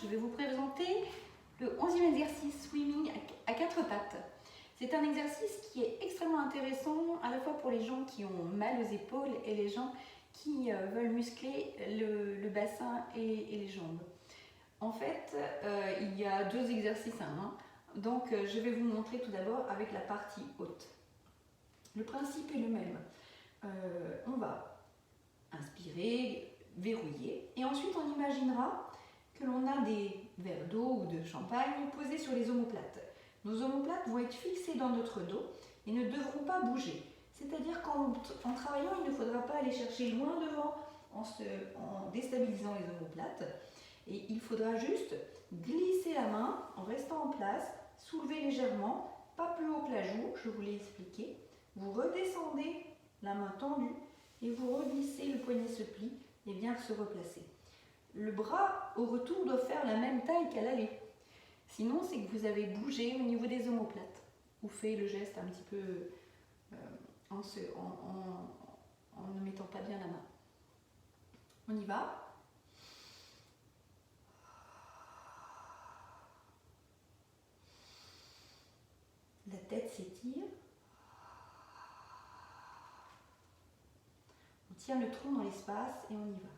je vais vous présenter le 11e exercice swimming à 4 pattes. C'est un exercice qui est extrêmement intéressant à la fois pour les gens qui ont mal aux épaules et les gens qui veulent muscler le bassin et les jambes. En fait, il y a 2 exercices à 1, donc je vais vous montrer tout d'abord avec la partie haute. Le principe est le même. On va inspirer, verrouiller, et ensuite on imaginera que l'on a des verres d'eau ou de champagne posés sur les omoplates. Nos omoplates vont être fixées dans notre dos et ne devront pas bouger. C'est-à-dire qu'en travaillant, il ne faudra pas aller chercher loin devant en déstabilisant les omoplates. Et il faudra juste glisser la main en restant en place, soulever légèrement, pas plus haut que la joue, je vous l'ai expliqué. Vous redescendez la main tendue et vous reglissez, le poignet se plie et vient se replacer. Le bras au retour doit faire la même taille qu'à l'aller. Sinon, c'est que vous avez bougé au niveau des omoplates ou fait le geste un petit peu en ne mettant pas bien la main. On y va. La tête s'étire. On tient le tronc dans l'espace et on y va.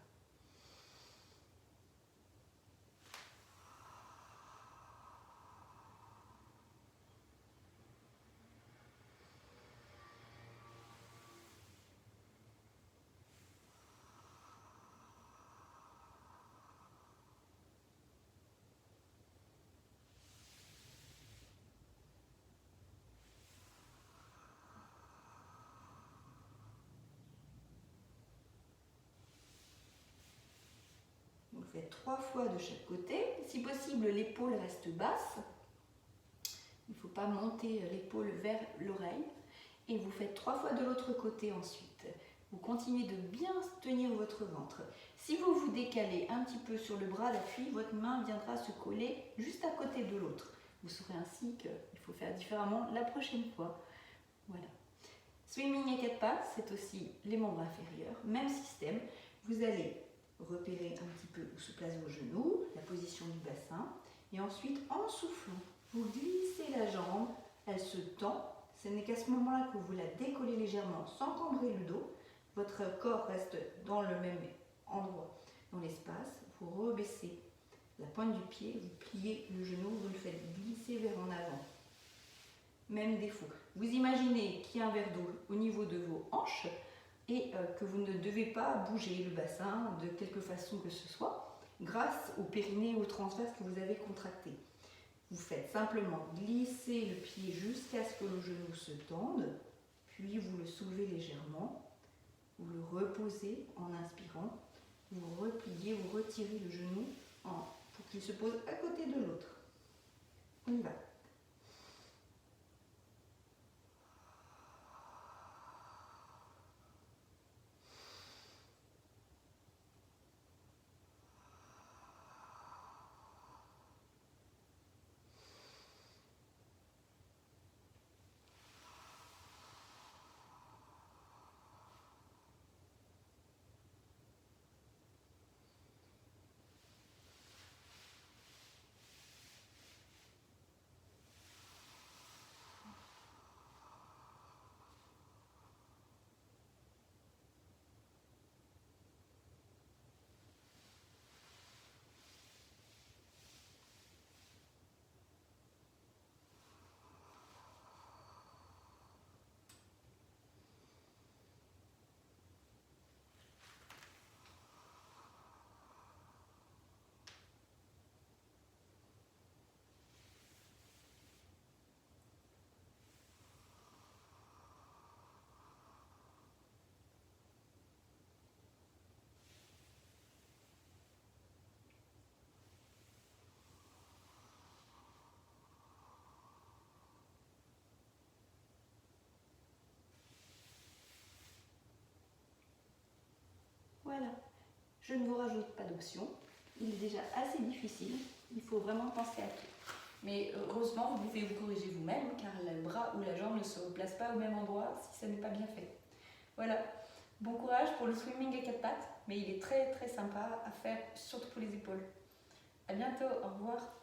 Vous faites 3 fois de chaque côté. Si possible, l'épaule reste basse. Il ne faut pas monter l'épaule vers l'oreille. Et vous faites 3 fois de l'autre côté ensuite. Vous continuez de bien tenir votre ventre. Si vous vous décalez un petit peu sur le bras d'appui, votre main viendra se coller juste à côté de l'autre. Vous saurez ainsi qu'il faut faire différemment la prochaine fois. Voilà. Swimming à 4 pattes, c'est aussi les membres inférieurs. Même système. Vous allez repérer un petit peu où se placent vos genoux, la position du bassin. Et ensuite, en soufflant, vous glissez la jambe, elle se tend. Ce n'est qu'à ce moment-là que vous la décollez légèrement sans cambrer le dos. Votre corps reste dans le même endroit dans l'espace. Vous rebaissez la pointe du pied, vous pliez le genou, vous le faites glisser vers en avant. Même défaut. Vous imaginez qu'il y a un verre d'eau au niveau de vos hanches et que vous ne devez pas bouger le bassin de quelque façon que ce soit grâce au périnée et au transverse que vous avez contracté. Vous faites simplement glisser le pied jusqu'à ce que le genou se tende, puis vous le soulevez légèrement, vous le reposez en inspirant, vous repliez, vous retirez le genou pour qu'il se pose à côté de l'autre. On y va. Voilà, je ne vous rajoute pas d'options, il est déjà assez difficile, il faut vraiment penser à tout. Mais heureusement, vous pouvez vous corriger vous-même car le bras ou la jambe ne se replace pas au même endroit si ça n'est pas bien fait. Voilà, bon courage pour le swimming à 4 pattes, mais il est très très sympa à faire, surtout pour les épaules. À bientôt, au revoir.